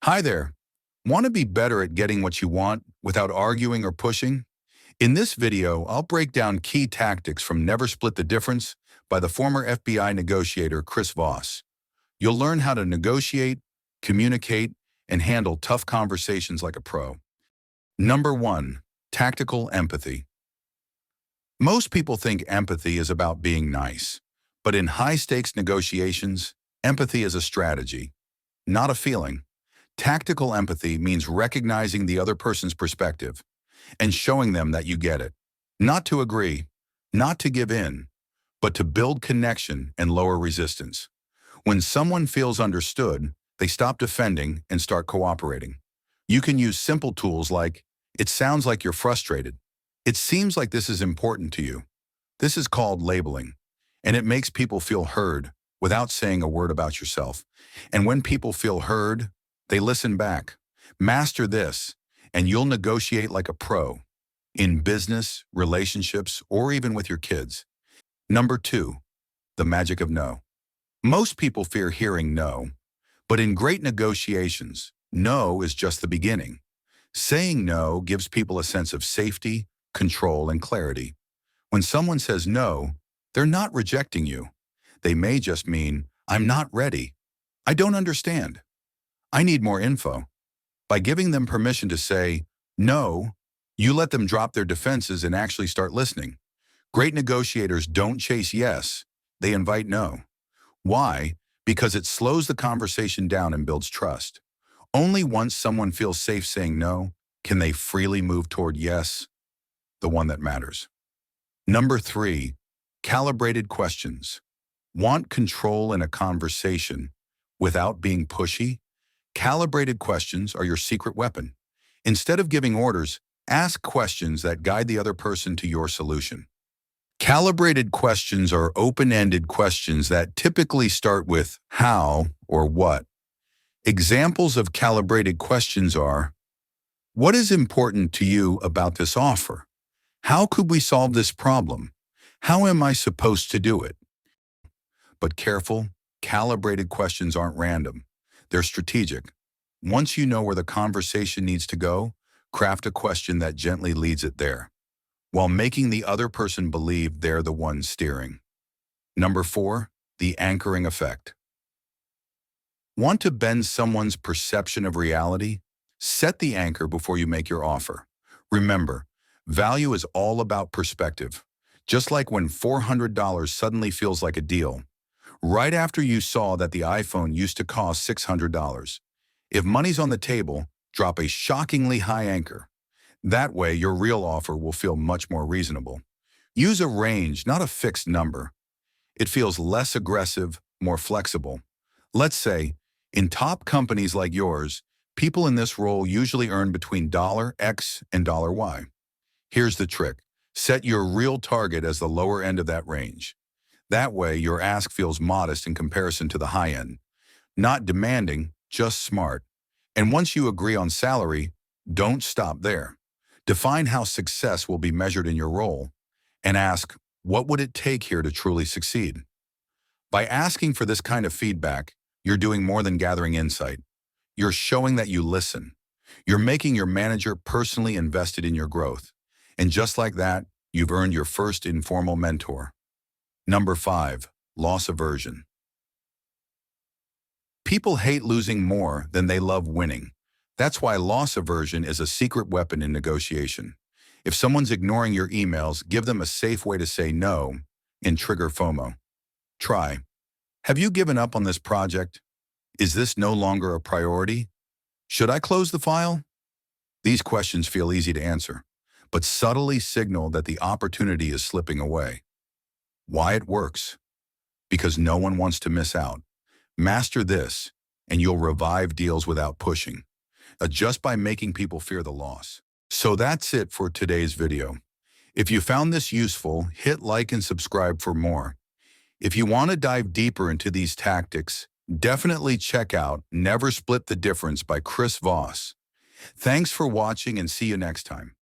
Hi there. Want to be better at getting what you want without arguing or pushing? In this video, I'll break down key tactics from Never Split the Difference by the former FBI negotiator Chris Voss. You'll learn how to negotiate, communicate, and handle tough conversations like a pro. Number 1. Tactical empathy. Most people think empathy is about being nice, but in high-stakes negotiations, empathy is a strategy, not a feeling. Tactical empathy means recognizing the other person's perspective and showing them that you get it. Not to agree, not to give in, but to build connection and lower resistance. When someone feels understood, they stop defending and start cooperating. You can use simple tools like, "It sounds like you're frustrated. It seems like this is important to you." This is called labeling, and it makes people feel heard without saying a word about yourself. And when people feel heard, they listen back. Master this, and you'll negotiate like a pro in business, relationships, or even with your kids. Number 2, the magic of no. Most people fear hearing no, but in great negotiations, no is just the beginning. Saying no gives people a sense of safety, control, and clarity. When someone says no, they're not rejecting you. They may just mean, "I'm not ready. I don't understand. I need more info." By giving them permission to say no, you let them drop their defenses and actually start listening. Great negotiators don't chase yes, they invite no. Why? Because it slows the conversation down and builds trust. Only once someone feels safe saying no can they freely move toward yes, the one that matters. Number 3, calibrated questions. Want control in a conversation without being pushy? Calibrated questions are your secret weapon. Instead of giving orders, ask questions that guide the other person to your solution. Calibrated questions are open-ended questions that typically start with how or what. Examples of calibrated questions are, "What is important to you about this offer? How could we solve this problem? How am I supposed to do it?" But careful, calibrated questions aren't random. They're strategic. Once you know where the conversation needs to go, craft a question that gently leads it there, while making the other person believe they're the one steering. Number 4, the anchoring effect. Want to bend someone's perception of reality? Set the anchor before you make your offer. Remember, value is all about perspective. Just like when $400 suddenly feels like a deal, right after you saw that the iPhone used to cost $600. If money's on the table, drop a shockingly high anchor. That way, your real offer will feel much more reasonable. Use a range, not a fixed number. It feels less aggressive, more flexible. Let's say, in top companies like yours, people in this role usually earn between $X and $Y. Here's the trick. Set your real target as the lower end of that range. That way, your ask feels modest in comparison to the high end. Not demanding, just smart. And once you agree on salary, don't stop there. Define how success will be measured in your role, and ask, what would it take here to truly succeed? By asking for this kind of feedback, you're doing more than gathering insight. You're showing that you listen. You're making your manager personally invested in your growth. And just like that, you've earned your first informal mentor. Number 5, loss aversion. People hate losing more than they love winning. That's why loss aversion is a secret weapon in negotiation. If someone's ignoring your emails, give them a safe way to say no and trigger FOMO. Try, "Have you given up on this project? Is this no longer a priority? Should I close the file?" These questions feel easy to answer, but subtly signal that the opportunity is slipping away. Why it works? Because no one wants to miss out. Master this, and you'll revive deals without pushing. Just by making people fear the loss. So that's it for today's video. If you found this useful, hit like and subscribe for more. If you want to dive deeper into these tactics, definitely check out Never Split the Difference by Chris Voss. Thanks for watching and see you next time.